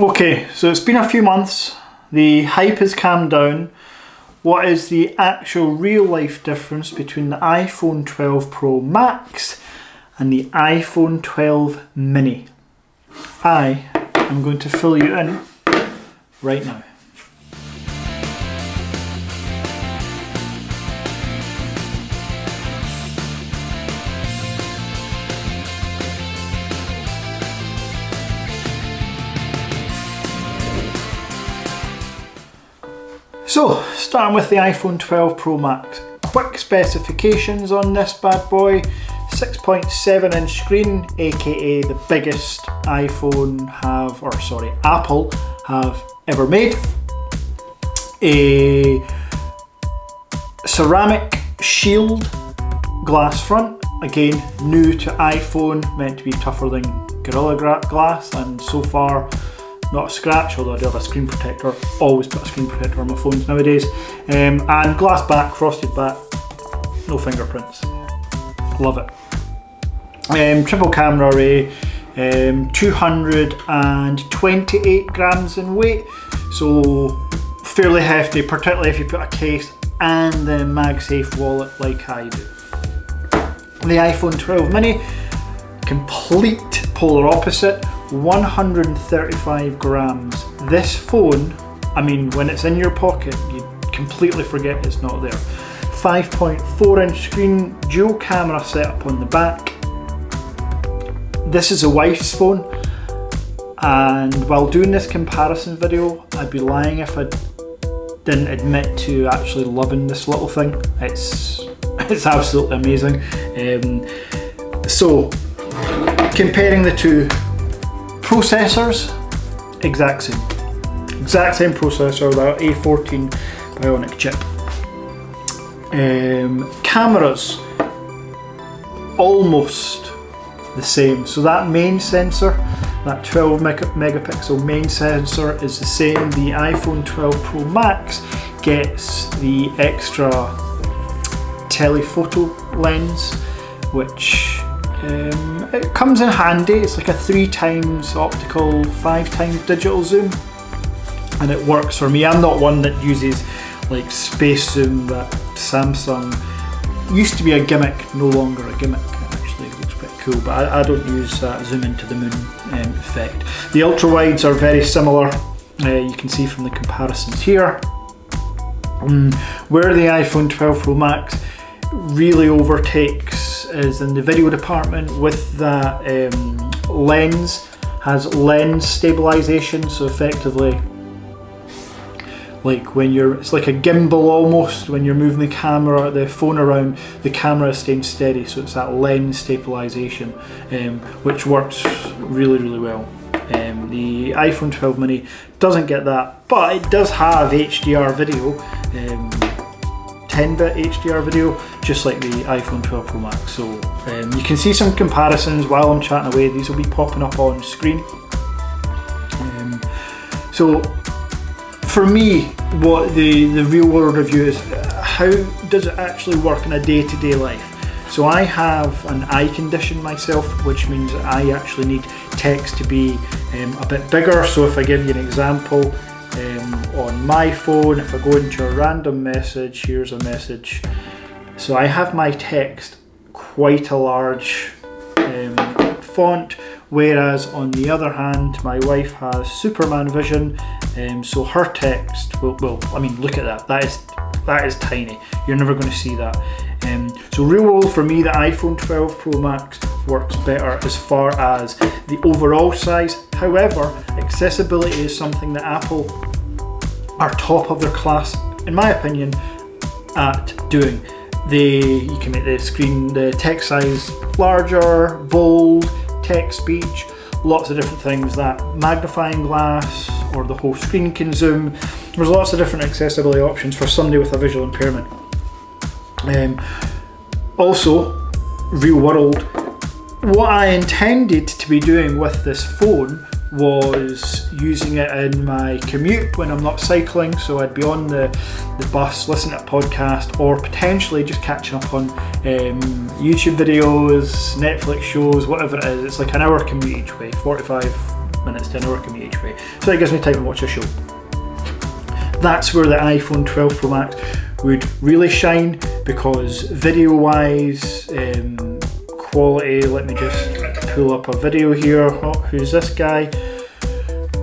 Okay, so it's been a few months, the hype has calmed down. What is the actual real life difference between the iPhone 12 Pro Max and the iPhone 12 mini? I am going to fill you in right now. So, starting with the iPhone 12 Pro Max. Quick specifications on this bad boy. 6.7 inch screen, aka the biggest Apple have ever made. A ceramic shield glass front, again new to iPhone, meant to be tougher than Gorilla Glass, and so far not a scratch, although I do have a screen protector. Always put a screen protector on my phones nowadays. And glass back, frosted back, no fingerprints. Love it. Triple camera array, 228 grams in weight, so fairly hefty, particularly if you put a case and the MagSafe wallet like I do. The iPhone 12 mini, complete polar opposite, 135 grams. This phone, I mean, when it's in your pocket, you completely forget it's not there. 5.4 inch screen, dual camera setup on the back. This is a wife's phone, and while doing this comparison video, I'd be lying if I didn't admit to actually loving this little thing. It's absolutely amazing. So, comparing the two processors, exact same processor, that A14 Bionic chip. Cameras, almost the same. So that main sensor, that 12 megapixel main sensor is the same. The iPhone 12 Pro Max gets the extra telephoto lens, which it comes in handy. It's like a 3x optical, 5x digital zoom, and it works for me. I'm not one that uses like space zoom that Samsung used to be a gimmick, no longer a gimmick. It actually looks pretty cool, but I don't use that zoom into the moon effect. The ultra wides are very similar. You can see from the comparisons here. Where the iPhone 12 Pro Max really overtakes is in the video department with that lens, has lens stabilization, so effectively like when it's like a gimbal almost, when you're moving the phone around, the camera is staying steady, so it's that lens stabilization, which works really, really well. The iPhone 12 mini doesn't get that, but it does have HDR video, 10-bit HDR video, just like the iPhone 12 Pro Max. So you can see some comparisons while I'm chatting away. These will be popping up on screen. So for me, what the real world review is, how does it actually work in a day-to-day life? So I have an eye condition myself, which means that I actually need text to be a bit bigger. So if I give you an example, on my phone, if I go into a random message, here's a message. So I have my text quite a large font, whereas on the other hand, my wife has Superman vision, so her text will I mean, look at that. That is tiny. You're never going to see that. So real world for me, the iPhone 12 Pro Max works better as far as the overall size. However, accessibility is something that Apple are top of their class, in my opinion, at doing. You can make the text size larger, bold, text speech, lots of different things. That magnifying glass or the whole screen can zoom. There's lots of different accessibility options for somebody with a visual impairment. Also, real world, what I intended to be doing with this phone was using it in my commute when I'm not cycling, so I'd be on the bus listening to a podcast, or potentially just catching up on YouTube videos, Netflix shows, whatever it is. It's like an hour commute each way, 45 minutes to an hour commute each way. So that gives me time to watch a show. That's where the iPhone 12 Pro Max would really shine, because video wise, quality, let me just pull up a video here. Oh, who's this guy?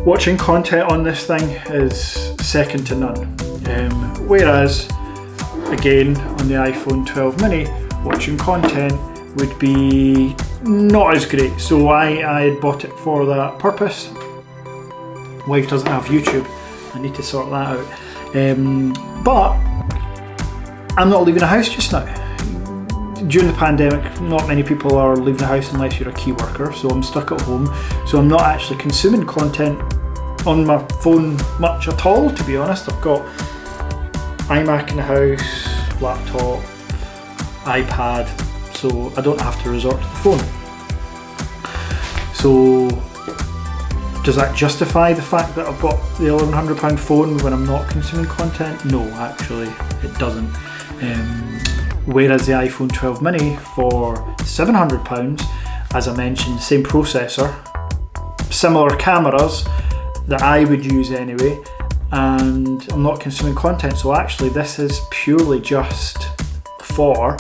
Watching content on this thing is second to none. Whereas, again, on the iPhone 12 mini, watching content would be not as great. So I had bought it for that purpose. Wife doesn't have YouTube. I need to sort that out. But I'm not leaving the house just now. During the pandemic, not many people are leaving the house unless you're a key worker, so I'm stuck at home. So I'm not actually consuming content on my phone much at all, to be honest. I've got iMac in the house, laptop, iPad, so I don't have to resort to the phone. So does that justify the fact that I've got the £1,100 phone when I'm not consuming content? No, actually, it doesn't. Whereas the iPhone 12 mini for £700, as I mentioned, same processor, similar cameras that I would use anyway, and I'm not consuming content. So actually this is purely just for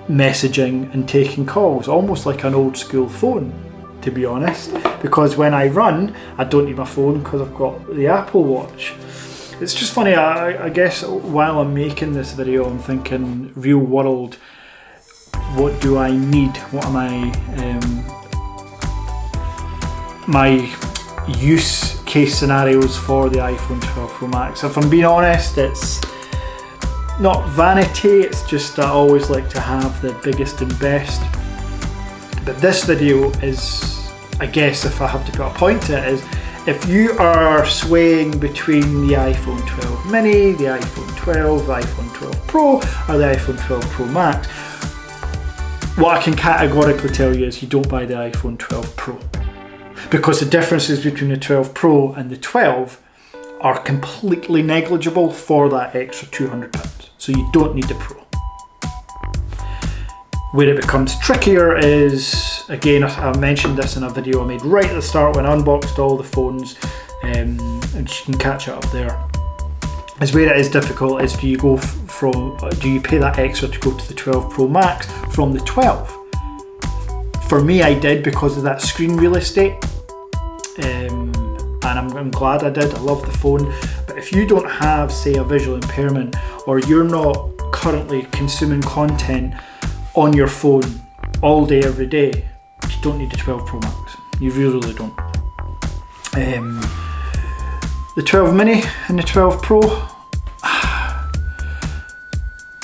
messaging and taking calls, almost like an old school phone, to be honest, because when I run I don't need my phone because I've got the Apple Watch. It's just funny, I guess while I'm making this video I'm thinking real world, what do I need? What are my use case scenarios for the iPhone 12 Pro Max? If I'm being honest, it's not vanity, it's just I always like to have the biggest and best. But this video is, I guess if I have to put a point to it, is if you are swaying between the iPhone 12 mini, the iPhone 12, the iPhone 12 Pro, or the iPhone 12 Pro Max, what I can categorically tell you is you don't buy the iPhone 12 Pro. Because the differences between the 12 Pro and the 12 are completely negligible for that extra £200. So you don't need the Pro. Where it becomes trickier is, again, I mentioned this in a video I made right at the start when I unboxed all the phones, and you can catch it up there. Is where it is difficult is do you pay that extra to go to the 12 Pro Max from the 12? For me, I did because of that screen real estate, and I'm glad I did. I love the phone. But if you don't have, say, a visual impairment, or you're not currently consuming content on your phone all day, every day, you don't need the 12 Pro Max. You really don't. The 12 mini and the 12 Pro,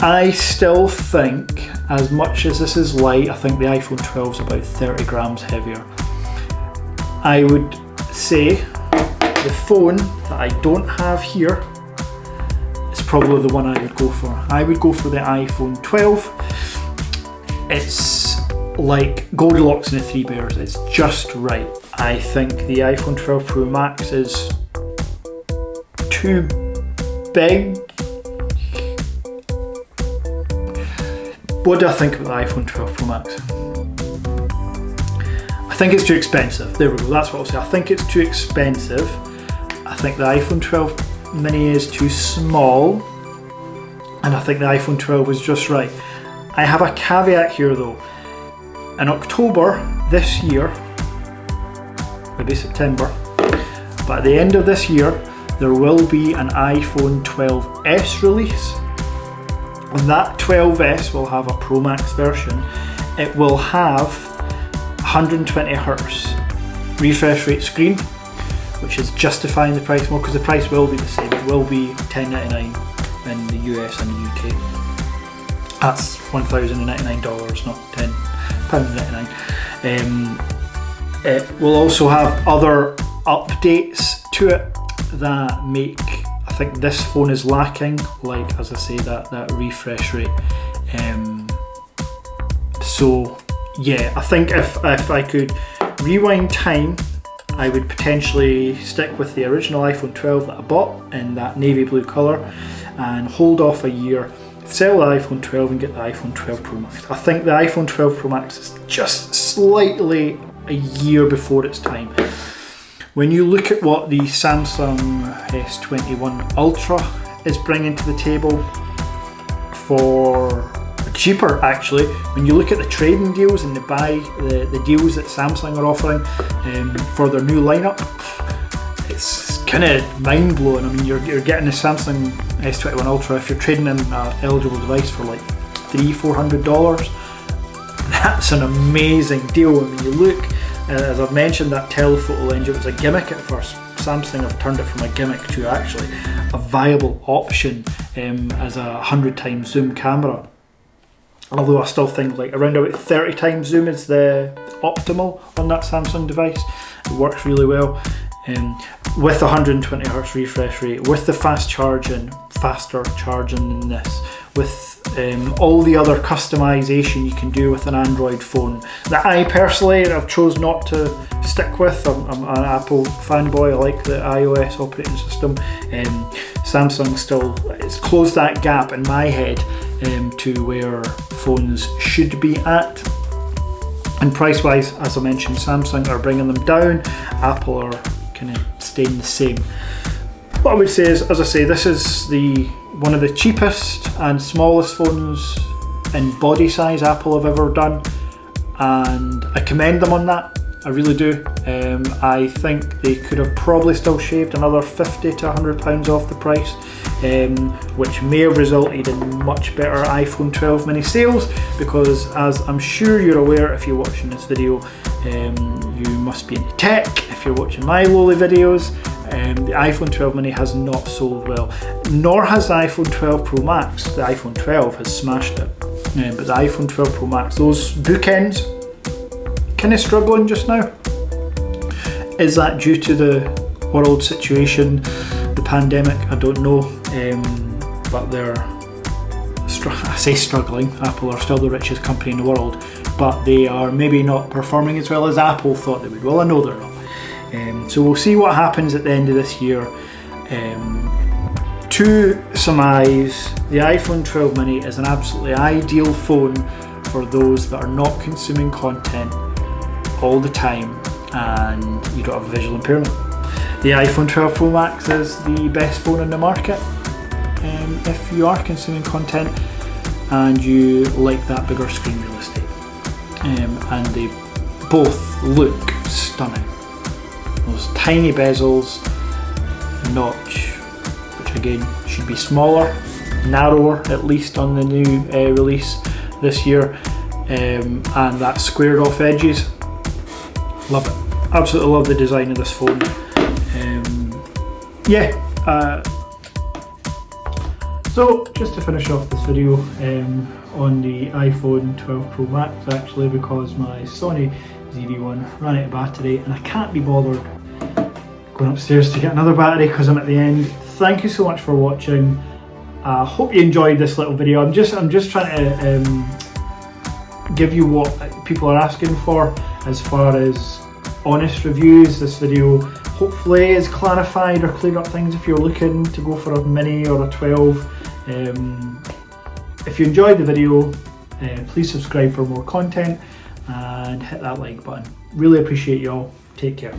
I still think, as much as this is light, I think the iPhone 12 is about 30 grams heavier. I would say the phone that I don't have here is probably the one I would go for. I would go for the iPhone 12. It's like Goldilocks and the Three Bears, it's just right. I think the iPhone 12 Pro Max is too big. What do I think about the iPhone 12 Pro Max? I think it's too expensive. There we go, that's what I'll say. I think it's too expensive. I think the iPhone 12 mini is too small. And I think the iPhone 12 is just right. I have a caveat here though. In October this year, maybe September, but at the end of this year, there will be an iPhone 12s release. And that 12s will have a Pro Max version. It will have 120Hz refresh rate screen, which is justifying the price more, because the price will be the same. It will be $10.99 in the US and the UK. That's $1,099, not £10.99. It will also have other updates to it that make, I think this phone is lacking, like as I say, that refresh rate. So yeah, I think if I could rewind time, I would potentially stick with the original iPhone 12 that I bought in that navy blue colour and hold off a year, sell the iPhone 12 and get the iPhone 12 Pro Max. I think the iPhone 12 Pro Max is just slightly a year before its time. When you look at what the Samsung S21 Ultra is bringing to the table for cheaper, actually, when you look at the trading deals and the deals that Samsung are offering for their new lineup, it's kind of mind blowing. I mean, you're getting the Samsung S21 Ultra if you're trading in an eligible device for like $300-400. That's an amazing deal. I mean, you look, as I've mentioned, that telephoto lens, it was a gimmick at first. Samsung have turned it from a gimmick to actually a viable option as a 100 times zoom camera. Although I still think like around about 30 times zoom is the optimal on that Samsung device. It works really well. With 120Hz refresh rate, with the fast charging, faster charging than this, with all the other customization you can do with an Android phone that I personally have chose not to stick with. I'm an Apple fanboy, I like the iOS operating system. Samsung still, it's closed that gap in my head to where phones should be at. And price wise, as I mentioned, Samsung are bringing them down, Apple are kind of staying the same. What I would say is, as I say, this is one of the cheapest and smallest phones in body size Apple have ever done, and I commend them on that. I really do. I think they could have probably still shaved another £50 to £100 off the price, which may have resulted in much better iPhone 12 mini sales, because as I'm sure you're aware if you're watching this video, you must be into tech. If you're watching my lowly videos, the iPhone 12 mini has not sold well, nor has the iPhone 12 Pro Max. The iPhone 12 has smashed it, but the iPhone 12 Pro Max, those bookends, kind of struggling just now. Is that due to the world situation, the pandemic? I don't know, but they're, I say struggling, Apple are still the richest company in the world, but they are maybe not performing as well as Apple thought they would. Well, I know they're not. So we'll see what happens at the end of this year. To surmise, the iPhone 12 mini is an absolutely ideal phone for those that are not consuming content all the time and you don't have a visual impairment. The iPhone 12 Pro Max is the best phone in the market if you are consuming content and you like that bigger screen real estate. And they both look stunning. Those tiny bezels, notch, which again should be smaller, narrower at least on the new release this year, and that squared off edges. Love it. Absolutely love the design of this phone. So just to finish off this video on the iPhone 12 Pro Max, actually, because my Sony ZV-1 ran out of battery and I can't be bothered going upstairs to get another battery because I'm at the end. Thank you so much for watching. I hope you enjoyed this little video. I'm just trying to give you what people are asking for as far as honest reviews. This video hopefully is clarified or cleared up things if you're looking to go for a mini or a 12. If you enjoyed the video, please subscribe for more content and hit that like button. Really appreciate y'all. Take care.